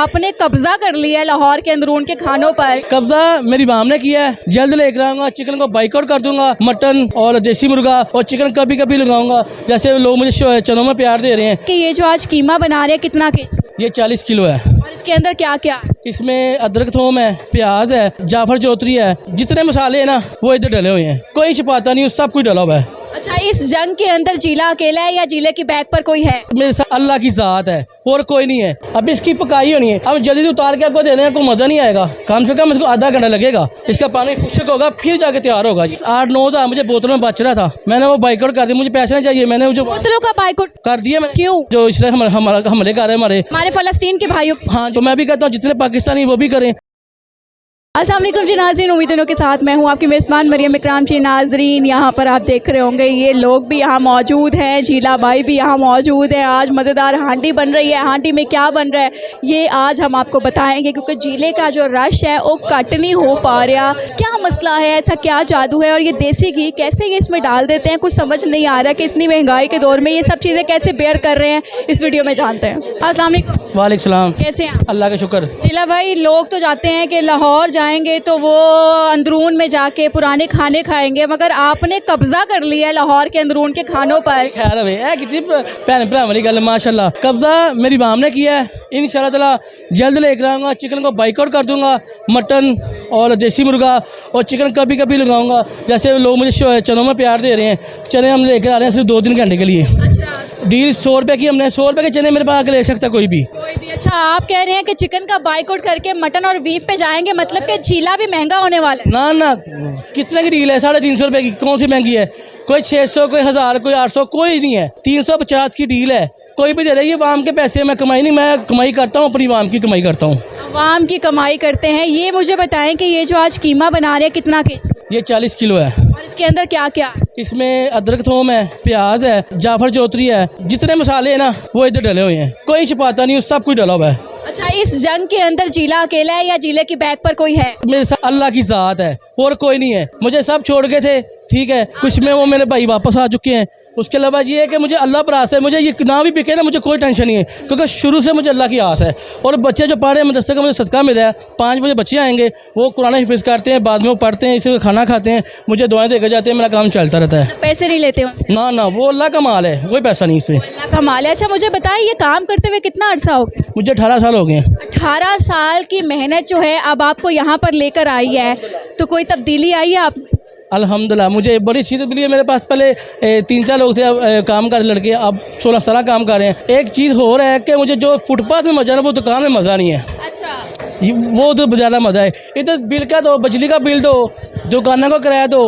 आपने कब्जा कर लिया है लाहौर के अंदरून के खानों पर। कब्जा मेरी माम ने किया है, जल्द लेकर आऊंगा। चिकन को बाइकआउट कर दूंगा, मटन और देसी मुर्गा और चिकन कभी कभी लगाऊंगा, जैसे लोग मुझे चनों में प्यार दे रहे हैं। कि ये जो आज कीमा बना रहे हैं कितना के? ये 40 किलो है। और इसके अंदर क्या क्या? इसमें अदरक थोम है, प्याज है, जाफर चौधरी है, जितने मसाले हैं ना वो इधर डले हुए हैं, कोई छिपाता नहीं, सब कुछ डला हुआ है। अच्छा, इस जंग के अंदर जिला अकेला है या जिले की बैग पर कोई है? मेरे साथ अल्लाह की ज़ात है और कोई नहीं है। अब इसकी पकाई होनी है, अब जल्दी उतार के आपको देने का कोई मज़ा नहीं आएगा। कम से कम इसको आधा घंटा लगेगा, इसका पानी खुश्क होगा फिर जाके तैयार होगा। 8-9 था, मुझे बोतलों में बच रहा था, मैंने वो बाइकआउट कर दिया। मुझे पैसे नहीं चाहिए, मैंने जो बोतलों का बाइकआउट कर दिया। मैं क्यों? जो इसलिए हमले कर रहे हैं हमारे फलस्तीन के भाइयों। हाँ, जो मैं भी कहता हूँ जितने पाकिस्तानी वो भी करें। अस्सलाम वालेकुम जी नाज़रीन, उम्मीदों के साथ मैं हूँ आपकी मेज़बान मरियम इकराम जी। नाज़रीन, यहाँ पर आप देख रहे होंगे ये लोग भी यहाँ मौजूद हैं, झीला भाई भी यहाँ मौजूद है। आज मज़ेदार हांडी बन रही है। हांडी में क्या बन रहा है ये आज हम आपको बताएंगे, क्योंकि झीले का जो रश है वो कट नहीं हो पा रहा। क्या मसला है, ऐसा क्या जादू है, और ये देसी घी कैसे ये इसमें डाल देते हैं, कुछ समझ नहीं आ रहा कि इतनी महंगाई के दौर में ये सब चीज़ें कैसे बेयर कर रहे हैं। इस वीडियो में जानते हैं। अस्सलाम वालेकुम। वालेकुम सलाम। कैसे हैं? अल्लाह का शुक्र। झीला भाई, लोग तो जाते हैं कि लाहौर जाएंगे तो वो अंदरून में जाके पुराने खाने खाएंगे, मगर आपने कब्जा कर लिया है लाहौर के अंदरून के खानों पर। खैर है कितनी भैन भरा वाली गल, माशाल्लाह। कब्जा मेरी माम ने किया है, इंशाल्लाह ताला जल्द लेकर आऊंगा। चिकन को बाइकआउट कर दूंगा, मटन और देसी मुर्गा और चिकन कभी कभी लगाऊंगा, जैसे लोग मुझे चनों में प्यार दे रहे हैं। चने हम लेकर आ रहे हैं सिर्फ 2-3 घंटे के लिए। डील 100 रुपये की, हमने 100 रुपये के चने मेरे पास आके ले सकता कोई भी। अच्छा, आप कह रहे हैं कि चिकन का बाइकआउट करके मटन और बीफ पे जाएंगे, मतलब कि झीला भी महंगा होने वाला है। ना कितने की डील है? 350 रुपये की। कौन सी महंगी है? कोई 600, कोई 1000, कोई 800, कोई नहीं है। 350 की डील है, कोई भी दे रही है। वाम के पैसे मैं कमाई नहीं, मैं कमाई करता हूँ, अपनी वाम की कमाई करता हूँ। वाम की कमाई करते हैं। ये मुझे बताएं कि ये जो आज कीमा बना रहे हैं कितना के? ये 40 किलो है। और इसके अंदर क्या क्या? इसमें अदरक थोम है, प्याज है, जाफर चौधरी है, जितने मसाले हैं ना वो इधर डले हुए हैं, कोई छिपाता नहीं, सब कुछ डला हुआ है। अच्छा, इस जंग के अंदर जिला अकेला है या जिले की बैग पर कोई है? मेरे साथ अल्लाह की ज़ात है और कोई नहीं है। मुझे सब छोड़ गए थे, ठीक है, कुछ में वो मेरे भाई वापस आ चुके हैं। उसके अलावा ये है कि मुझे अल्लाह पर आस है, मुझे ये ना भी बिके ना मुझे कोई टेंशन नहीं है, क्योंकि शुरू से मुझे अल्लाह की आस है। और बच्चे जो पढ़ रहे हैं मदरसे का मुझे सदका मिला है। 5 बजे बच्चे आएंगे, वो कुरान हिफ्ज़ करते हैं, बाद में वो पढ़ते हैं, इसे खाना खाते हैं, मुझे दुआएं देकर जाते हैं, मेरा काम चलता रहता है। पैसे नहीं लेते हो? ना वो अल्लाह का माल है, कोई पैसा नहीं इसमें। अल्लाह का माल है। अच्छा, मुझे बताएं ये काम करते हुए कितना अरसा हो गया? मुझे 18 साल हो गए हैं। 18 साल की मेहनत जो है अब आपको यहाँ पर लेकर आई है, तो कोई तब्दीली आई है आप? अल्हम्दुलिल्लाह मुझे बड़ी चीज़ मिली है। मेरे पास पहले 3-4 लोग थे, काम कर लड़के, अब 16-17 काम कर रहे हैं। एक चीज़ हो रहा है कि मुझे जो फुटपाथ में मज़ा है वो दुकान में मज़ा नहीं है। अच्छा, वो तो ज़्यादा मज़ा है। इधर बिल का दो, बिजली का बिल दो, दुकानों को किराया दो,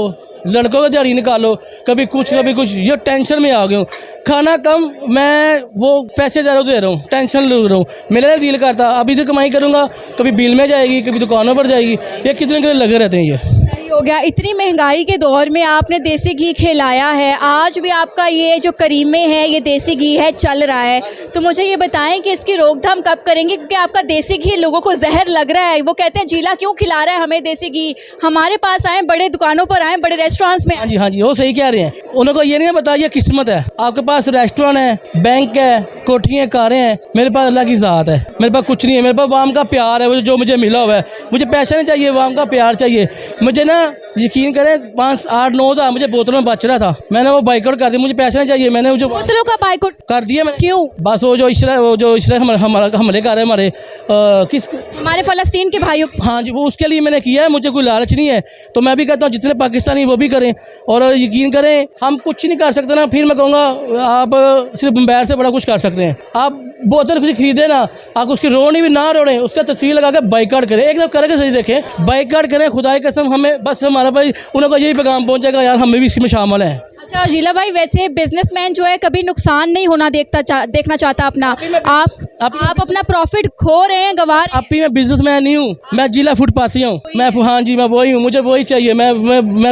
लड़कों को दिहाड़ी निकालो, कभी कुछ ये टेंशन में आ गया हूँ। खाना कम, मैं वो पैसे ज़्यादा दे रहा हूँ, टेंशन ले रहा हूँ। मेरा दिल करता अब इधर कमाई करूँगा, कभी बिल में जाएगी, कभी दुकानों पर जाएगी, ये कितने लगे रहते हैं। ये सही हो गया। इतनी महंगाई के दौर में आपने देसी घी खिलाया है, आज भी आपका ये जो करीमे है ये देसी घी है चल रहा है, तो मुझे ये बताएं कि इसकी रोकथाम कब करेंगे, क्योंकि आपका देसी घी लोगों को जहर लग रहा है। वो कहते हैं झीला क्यों खिला रहा है हमें देसी घी, हमारे पास आए, बड़े दुकानों पर आए, बड़े रेस्टोरेंट्स में। हाँ जी वो सही कह रहे हैं। उनको ये नहीं पता ये किस्मत है। आपके पास रेस्टोरेंट है, बैंक है, कोठियाँ, कारें हैं, मेरे पास अल्लाह की ज़ात है, मेरे पास कुछ नहीं है। मेरे पास वाम का प्यार है, जो मुझे मिला हुआ है। मुझे पैसे नहीं चाहिए, वाम का प्यार चाहिए। मुझे ना यकीन करें 5-8-9 था, मुझे बोतलों में बच रहा था, मैंने वो बाइकआउट कर दिया। मुझे पैसे नहीं चाहिए, मैंने जो बोतलों का बाइकआउट कर दिया। मैं क्यों? बस वो जो इसराइल हमले कर रहे हैं हमारे हमारे फलस्तीन के भाइयों। हाँ जी, वो उसके लिए मैंने किया है, मुझे कोई लालच नहीं है। तो मैं भी कहता हूँ जितने पाकिस्तानी वो भी करें, और यकीन करें हम कुछ नहीं कर सकते ना, फिर मैं कहूँगा आप सिर्फ मुंबई से बड़ा कुछ कर सकते हैं। आप बोतल कुछ खरीदे ना, आप उसकी रोनी भी ना रोड़ें, उसका तस्वीर लगा के बाइकआउट करें। एक दफ़ा करके सही देखें, बाइकआउट करें, खुदा की कसम हमें बस हमारा भाई उनको यही पैगाम पहुँचेगा, यार हमें भी इसमें शामिल हैं। अच्छा झीला भाई, वैसे बिजनेसमैन जो है कभी नुकसान नहीं होना देखना चाहता अपना। आप अपना प्रॉफिट खो रहे हैं, गंवा रहे हैं। अब भी मैं बिजनेसमैन नहीं हूँ, मैं जिला फुटपाथी हूँ। मैं हाँ जी मैं वही हूँ, मुझे वही चाहिए। मैं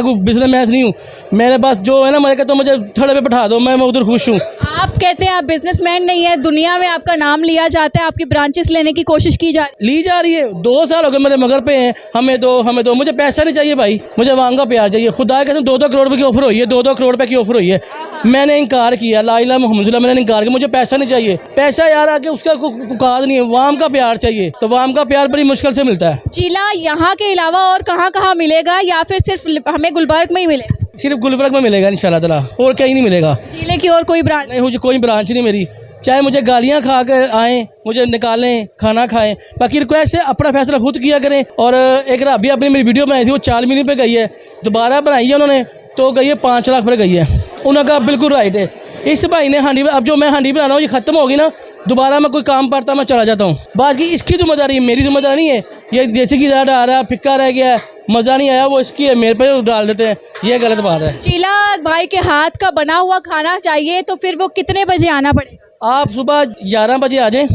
कोई बिजनेसमैन नहीं हूँ। मेरे पास जो है ना, मैं कहता हूँ मुझे थोड़े पे बैठा दो, मैं उधर खुश हूँ। आप कहते हैं आप बिजनेसमैन नहीं है, दुनिया में आपका नाम लिया जाता है, आपकी ब्रांचेस लेने की कोशिश ली जा रही है। 2 साल हो गए मेरे मगर पे हैं, हमें दो। मुझे पैसा नहीं चाहिए भाई, मुझे वांगा प्यार चाहिए। खुदा के 2-2 करोड़ रुपये की ऑफर हुई है, 2-2 करोड़ रुपये की ऑफर हुई है। मैंने इनकार किया, ला इलाहा मुहम्मदुल्लाह, मैंने इनकार किया। मुझे पैसा नहीं चाहिए। पैसा यार आके उसका को औकात नहीं है, वाम का प्यार चाहिए, तो वाम का प्यार बड़ी मुश्किल से मिलता है। चीला यहाँ के अलावा और कहाँ कहाँ मिलेगा या फिर सिर्फ हमें गुलबर्ग में ही मिलेगा? सिर्फ गुलबर्ग में मिलेगा इंशाल्लाह ताला, और कहीं नहीं मिलेगा। चीले की और कोई ब्रांच? नहीं, मुझे कोई ब्रांच नहीं मेरी, चाहे मुझे गालियाँ खा कर आएँ, मुझे निकालें, खाना खाएं, बाकी रिक्वेस्ट है अपना फैसला खुद किया करें। और एक अभी अपनी मेरी वीडियो बनाई थी, वो 4 मिलियन पे गई है, दोबारा बनाई है उन्होंने तो गई है 5 लाख पर गई है। उनका बिल्कुल राइट है। इस भाई ने हांडी, अब जो मैं हांडी बना रहा हूँ ये ख़त्म होगी ना, दोबारा मैं कोई काम पड़ता मैं चला जाता हूँ। बाकी इसकी जिम्मेदारी है, मेरी जिम्मेदारी नहीं है। ये जैसे कि ज़्यादा आ रहा है, फिक्का रह गया है, मज़ा नहीं आया, वो इसकी है, मेरे पे डाल देते हैं, ये गलत बात है। चीला भाई के हाथ का बना हुआ खाना चाहिए तो फिर वो कितने बजे आना पड़ेगा? आप सुबह 11 बजे आ जाएँ,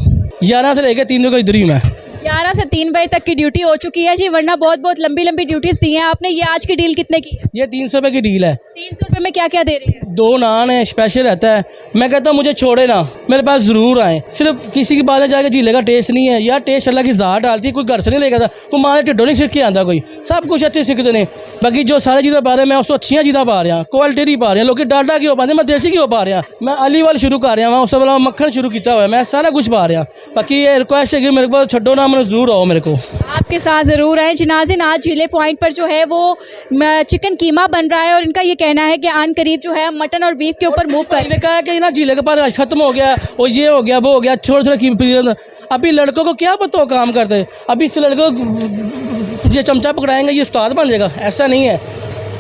11 से लेकर 3 बजे इधर ही मैं। 11 से 3 बजे तक की ड्यूटी हो चुकी है जी, वरना बहुत बहुत लंबी लंबी ड्यूटीज दी हैं आपने। ये आज की डील कितने की है? ये 300 रुपये की डील है। 300 रुपये में क्या क्या दे रहे हैं? 2 नान है, स्पेशल रहता है। मैं कहता हूँ मुझे छोड़े ना, मेरे पास ज़रूर आए। सिर्फ किसी की बात जाके झीले का टेस्ट नहीं है यार, टेस्ट अल्लाह की ज़ात डालती है, कोई घर से नहीं लेगा था, कोई माँ टिड्डों नहीं सीख के आंदा, कोई सब कुछ अच्छे सीखते ने। बाकी जो सारी चीज़ें पा रहे हैं मैं उसको अच्छी चीज़ें पा रहा, क्वालिटी नहीं पा रहा, लोग डाटा क्यों पाते, मैं देसी क्यों पा रहा, मैं अलीवाल शुरू कर रहा, मैं उससे बोला मक्खन शुरू किया हुआ है, मैं सारा कुछ पा रहा। बाकी ये रिक्वेस्ट है कि मेरे को छड्डो ना, मैंने ज़रूर आओ मेरे को। आपके साथ ज़रूर है जिनाजिन। आज झीले पॉइंट पर जो है वो चिकन कीमा बन रहा है और इनका ये कहना है कि आन करीब जो है मटन और बीफ के ऊपर मूव कर। मैंने कहा कि ना झीले के पास ख़त्म हो गया और ये हो गया वो हो गया, थोड़ा थोड़ा कीमत। अभी लड़कों को क्या पता हो काम करते, अभी इस लड़कों को ये चमचा पकड़ाएंगे ये उस्ताद बन जाएगा, ऐसा नहीं है।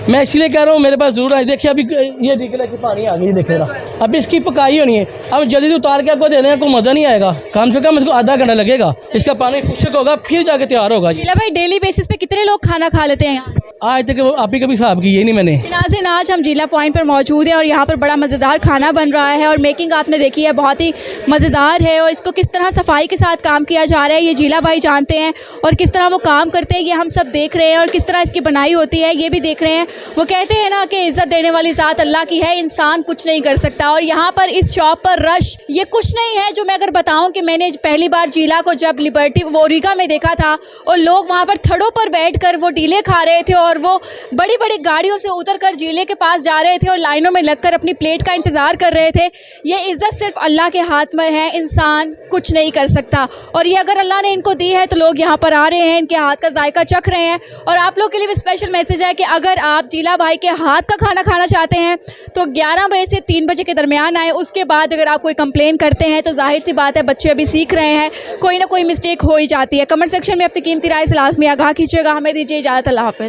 मैं इसलिए कह रहा हूँ मेरे पास जरूर आए। देखिए अभी ये निकला कि पानी आ गई, देख रहा अभी इसकी पकाई होनी है, अब जल्दी उतार के आपको देने का कोई मज़ा नहीं आएगा, कम से कम इसको आधा घंटा लगेगा, इसका पानी खुश्क होगा फिर जाके तैयार होगा। चीला भाई डेली बेसिस पे कितने लोग खाना खा लेते हैं यहाँ? आज तक आप ही कभी हिसाब की, ये नहीं मैंने। नाज़रीन आज हम जिला पॉइंट पर मौजूद है और यहाँ पर बड़ा मज़ेदार खाना बन रहा है और मेकिंग आपने देखी है बहुत ही मज़ेदार है और इसको किस तरह सफाई के साथ काम किया जा रहा है ये जिला भाई जानते हैं और किस तरह वो काम करते हैं ये हम सब देख रहे हैं और किस तरह इसकी बनाई होती है ये भी देख रहे हैं। वो कहते हैं ना कि इज़्ज़त देने वाली ज़ात अल्लाह की है, इंसान कुछ नहीं कर सकता। और यहाँ पर इस शॉप पर रश ये कुछ नहीं है जो मैं अगर बताऊँ कि मैंने पहली बार जिला को जब लिबर्टी वोरिगा में देखा था और लोग वहाँ पर थड़ों पर बैठ कर वो डीले खा रहे थे और वो बड़ी बड़ी गाड़ियों से उतरकर झीले के पास जा रहे थे और लाइनों में लगकर अपनी प्लेट का इंतज़ार कर रहे थे। ये इज़्ज़त सिर्फ अल्लाह के हाथ में है, इंसान कुछ नहीं कर सकता। और ये अगर अल्लाह ने इनको दी है तो लोग यहाँ पर आ रहे हैं, इनके हाथ का जायका चख रहे हैं। और आप लोग के लिए भी स्पेशल मैसेज है कि अगर आप जिला भाई के हाथ का खाना खाना चाहते हैं तो 11 बजे से 3 बजे के दरमियान आए। उसके बाद अगर आप कोई कंप्लेन करते हैं तो जाहिर सी बात है बच्चे अभी सीख रहे हैं, कोई ना कोई मिस्टेक हो ही जाती है। कमेंट सेक्शन में अपनी कीमती राय से लाज़मी आगाह कीजिएगा। हमें दीजिए इजाज़त, अल्लाह हाफ़िज़।